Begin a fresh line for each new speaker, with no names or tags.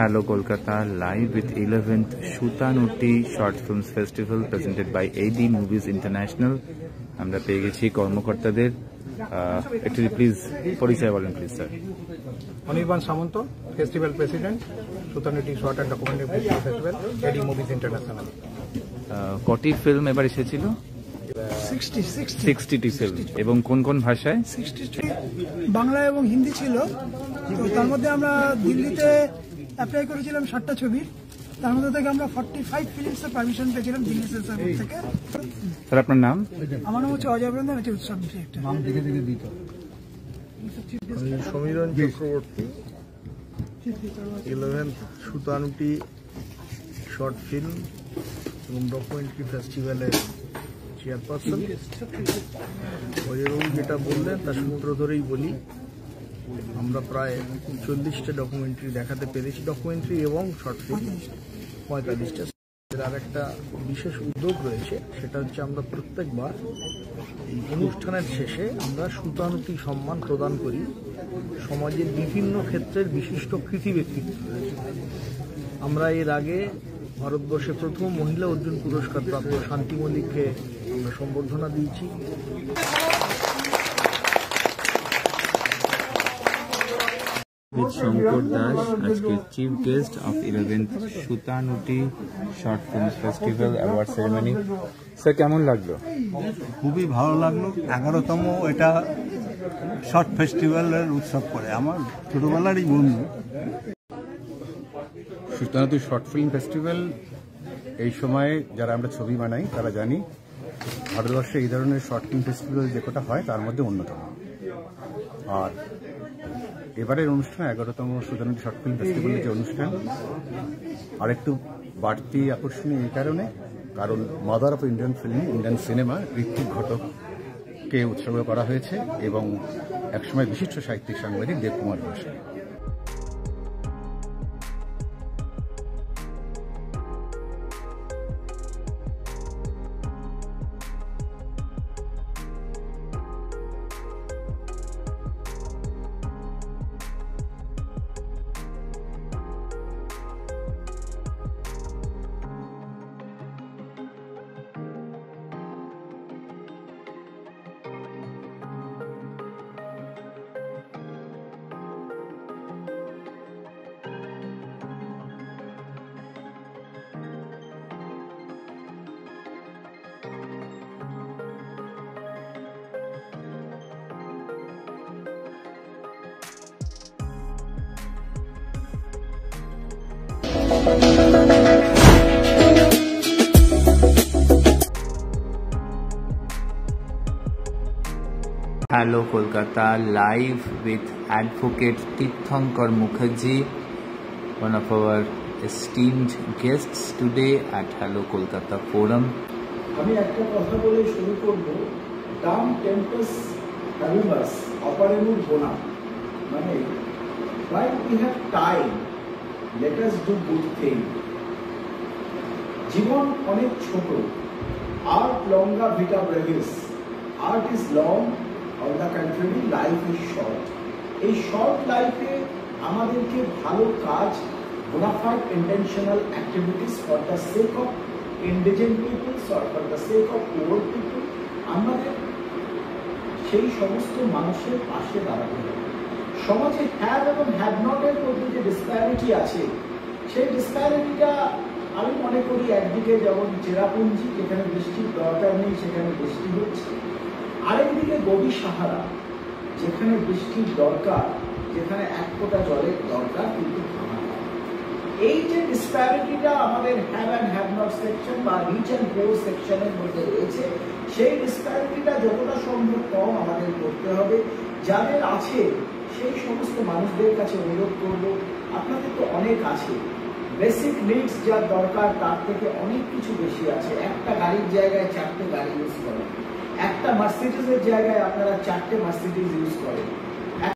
Hello Kolkata, live with 11th Shutanoti Short Films Festival presented by AD Movies International. আমরা পেয়ে গেছি কর্মকর্তাদের। একটু প্লিজ পরিচয় বলেন please sir.
Anirban Samanta, festival president, Sutanuti short and documentary festival, AD movies international.
কটি film এবার এসেছিল? 60টি ফিল্ম। এবং কোন কোন ভাষায়?
60টি বাংলা এবং হিন্দি ছিল। তো তার মধ্যে আমরা দিল্লিতে অ্যাপ্লাই করেছিলাম 60টা ছবি, তার মধ্যে থেকে আমরা 45 ফিল্মসের পারমিশন পেয়েছিলাম দিল্লি সেন্সর বোর্ড থেকে।
স্যার আপনার নাম?
আমার নাম হচ্ছে অজয় বৃন্দন, এটি উৎসব ডিরেক্টর।
নাম দেখে দিত Samiran Chakraborty, 11th Sutanuti short film এবং ডকুমেন্টারি ফেস্টিভ্যালের চেয়ারপারসন। অজয়বাবু যেটা বললেন তার সূত্র ধরেই বলি, আমরা প্রায় 40টা ডকুমেন্টারি দেখাতে পেরেছি, ডকুমেন্টারি এবং শর্ট ফিল্ম 45টা। আর একটা বিশেষ উদ্যোগ রয়েছে, সেটা হচ্ছে আমরা প্রত্যেকবার এই অনুষ্ঠানের শেষে আমরা সুতানুটি সম্মান প্রদান করি সমাজের বিভিন্ন ক্ষেত্রের বিশিষ্ট কৃতি ব্যক্তিত্ব রয়েছে। আমরা এর আগে ভারতবর্ষে প্রথম মহিলা অর্জুন পুরস্কার প্রাপ্ত শান্তি মল্লিককে আমরা সম্বর্ধনা দিয়েছি।
With Shankar Das, আজকে chief guest of 11th Sutanuti short films festival award ceremony. Sir কেমন লাগলো?
খুবই ভালো লাগলো। 11তম এটা শর্ট ফেস্টিভ্যালের উৎসব করে আমার ছোটবেলারই বন্ধু।
সুতানুটি শর্ট ফিল্ম ফেস্টিভ্যাল এই সময় যারা আমরা ছবি বানাই তারা জানি ভারতবর্ষে এই ধরনের শর্ট ফিল্ম ফেস্টিভ্যাল যে কটা হয় তার মধ্যে অন্যতম। আর এবারের অনুষ্ঠান 11তম সুতানুটি শর্ট ফিল্ম ফেস্টিভ্যালের যে অনুষ্ঠান আরেকটু বাড়তি আকর্ষণীয় এই কারণে, কারণ mother of Indian film, Indian cinema Ritwik ঘটককে উৎসর্গ করা হয়েছে এবং একসময় বিশিষ্ট সাহিত্যিক সাংবাদিক Debkumar Ghosh.
Hello Kolkata, live with Advocate Tirthankar Mukherjee, one of our esteemed guests today at Hello Kolkata Forum.
আমি একটা কথা বলে শুরু করব। ডাম টেম্পাস হ্যাবিবাস অপারেমুর বোনা, মানে while we have time, let us do good thing. জীবন অনেক ছোট, art longa vita brevis, art is long, on the contrary life is short. এই শর্ট লাইফে আমাদেরকে ভালো কাজ, bonafide intentional activities for the sake of indigent peoples or for the sake of poor people, আমাদের সেই সমস্ত মানুষের পাশে দাঁড়াতে হবে। সমাজে হ্যাভ এবং হ্যাভ নট এর মধ্যে যে ডিসপ্যারিটি আছে, সেই ডিসপ্যারিটিটা আমি মনে করি একদিকে যেমন চেরাপুঞ্জি, যেখানে বৃষ্টির দরকার নেই সেখানে বৃষ্টি হচ্ছে, আরেকদিকে গভীর সাহারা, যেখানে বৃষ্টির দরকার, যেখানে এক ফোঁটা জলের দরকার কিন্তু এই যে ডিসপ্যারিটিটা আমাদের have and have not section বা রিচ অ্যান্ড পুয়ার সেকশনের মধ্যে রয়েছে, সেই ডিসপ্যারিটিটা যতটা সম্ভব কম আমাদের করতে হবে। যাদের আছে সেই সমস্ত মানুষদের কাছে অনুরোধ করব, আপনাদের তো অনেক আছে, বেসিক নিডস যা দরকার তার থেকে অনেক কিছু বেশি আছে। একটা গাড়ির জায়গায় 4টে গাড়ি ইউজ করেন, একটা মার্সিডিজের জায়গায় আপনারা 4টে মার্সিডিজ ইউজ করেন।